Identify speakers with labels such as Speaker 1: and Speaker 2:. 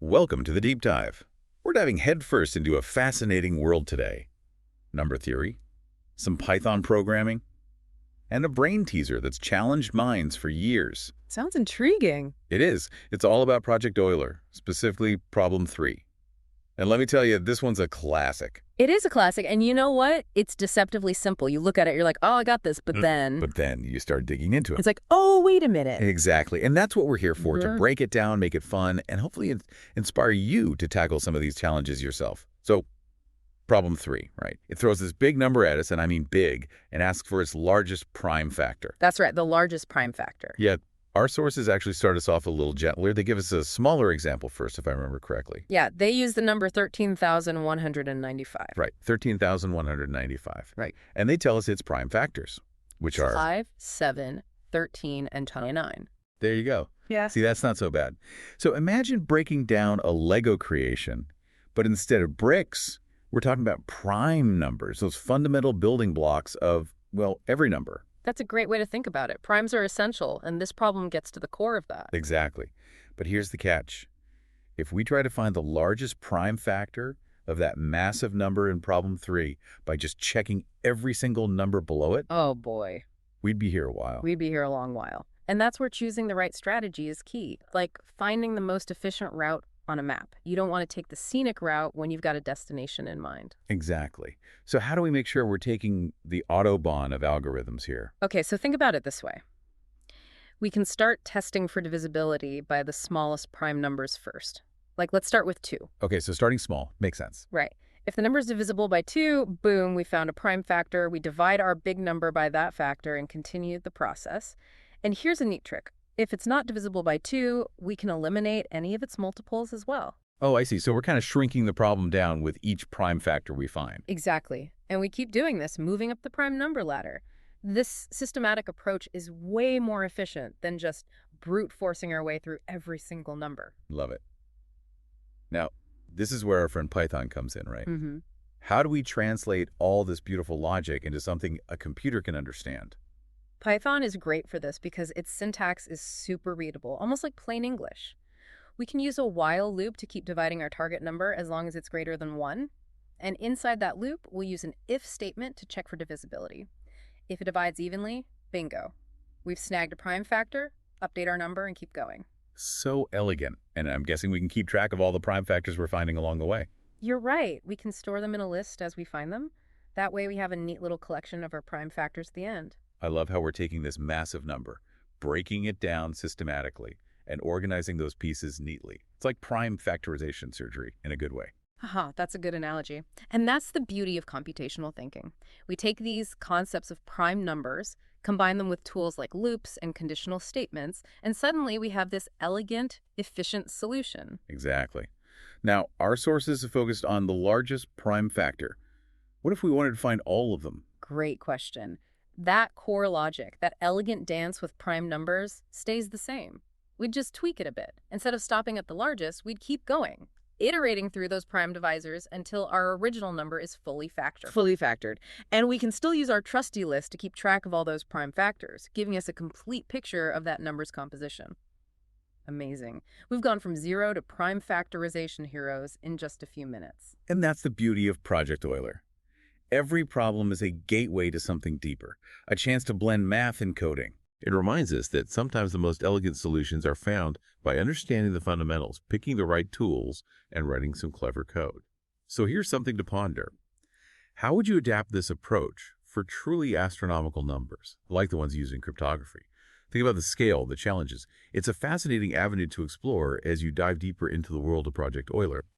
Speaker 1: Welcome to the Deep Dive. We're diving headfirst into a fascinating world today. Number theory, some Python programming, and a brain teaser that's challenged minds for years.
Speaker 2: Sounds intriguing.
Speaker 1: It is. It's all about Project Euler, specifically Problem 3. And let me tell you, this one's a classic.
Speaker 2: It is a classic, and you know what? It's deceptively simple. You look at it, you're like, oh, I got this, but then...
Speaker 1: But then you start digging into it.
Speaker 2: It's like, oh, wait a minute.
Speaker 1: Exactly. And that's what we're here for, to
Speaker 2: Mhm.
Speaker 1: break it down, make it fun, and hopefully inspire you to tackle some of these challenges yourself. So, Problem 3, right? It throws this big number at us, and I mean big, and asks for its largest prime factor.
Speaker 2: That's right, the largest prime factor.
Speaker 1: Yet, our sources actually start us off a little gentler. They give us a smaller example first, if I remember correctly.
Speaker 2: Yeah, they use the number 13,195.
Speaker 1: Right, 13,195.
Speaker 2: Right.
Speaker 1: And they tell us its prime factors, which are...
Speaker 2: 5, 7, 13, and 29.
Speaker 1: There you go.
Speaker 2: Yeah.
Speaker 1: See, that's not so bad. So imagine breaking down a Lego creation, but instead of bricks, we're talking about prime numbers, those fundamental building blocks of, well, every number.
Speaker 2: That's a great way to think about it. Primes are essential, and this problem gets to the core of that.
Speaker 1: Exactly. But here's the catch. If we try to find the largest prime factor of that massive number in Problem 3 by just checking every single number below it,
Speaker 2: Oh, boy.
Speaker 1: we'd be here a while.
Speaker 2: We'd be here a long while. And that's where choosing the right strategy is key, like finding the most efficient route on a map. You don't want to take the scenic route when you've got a destination in mind.
Speaker 1: Exactly. So how do we make sure we're taking the Autobahn of algorithms here?
Speaker 2: Okay, so think about it this way. We can start testing for divisibility by the smallest prime numbers first. Like, let's start with 2.
Speaker 1: Okay, so starting small makes sense.
Speaker 2: Right. If the number is divisible by 2, boom, we found a prime factor. We divide our big number by that factor and continue the process. And here's a neat trick. If it's not divisible by 2, we can eliminate any of its multiples as well.
Speaker 1: Oh, I see. So we're kind of shrinking the problem down with each prime factor we find.
Speaker 2: Exactly. And we keep doing this, moving up the prime number ladder. This systematic approach is way more efficient than just brute forcing our way through every single number.
Speaker 1: Love it. Now, this is where our friend Python comes in, right?
Speaker 2: Mm-hmm.
Speaker 1: How do we translate all this beautiful logic into something a computer can understand?
Speaker 2: Python is great for this because its syntax is super readable, almost like plain English. We can use a while loop to keep dividing our target number as long as it's greater than 1. And inside that loop, we'll use an if statement to check for divisibility. If it divides evenly, bingo. We've snagged a prime factor, update our number, and keep going.
Speaker 1: So elegant. And I'm guessing we can keep track of all the prime factors we're finding along the way.
Speaker 2: You're right. We can store them in a list as we find them. That way we have a neat little collection of our prime factors at the end.
Speaker 1: I love how we're taking this massive number, breaking it down systematically, and organizing those pieces neatly. It's like prime factorization surgery in a good way.
Speaker 2: Haha, that's a good analogy. And that's the beauty of computational thinking. We take these concepts of prime numbers, combine them with tools like loops and conditional statements, and suddenly we have this elegant, efficient solution.
Speaker 1: Exactly. Now, our sources have focused on the largest prime factor. What if we wanted to find all of them?
Speaker 2: Great question. That core logic, that elegant dance with prime numbers, stays the same. We'd just tweak it a bit. Instead of stopping at the largest, we'd keep going, iterating through those prime divisors until our original number is fully factored. And we can still use our trusty list to keep track of all those prime factors, giving us a complete picture of that number's composition. Amazing. We've gone from 0 to prime factorization heroes in just a few minutes.
Speaker 1: And that's the beauty of Project Euler. Every problem is a gateway to something deeper, a chance to blend math and coding. It reminds us that sometimes the most elegant solutions are found by understanding the fundamentals, picking the right tools, and writing some clever code. So here's something to ponder. How would you adapt this approach for truly astronomical numbers, like the ones used in cryptography? Think about the scale, the challenges. It's a fascinating avenue to explore as you dive deeper into the world of Project Euler.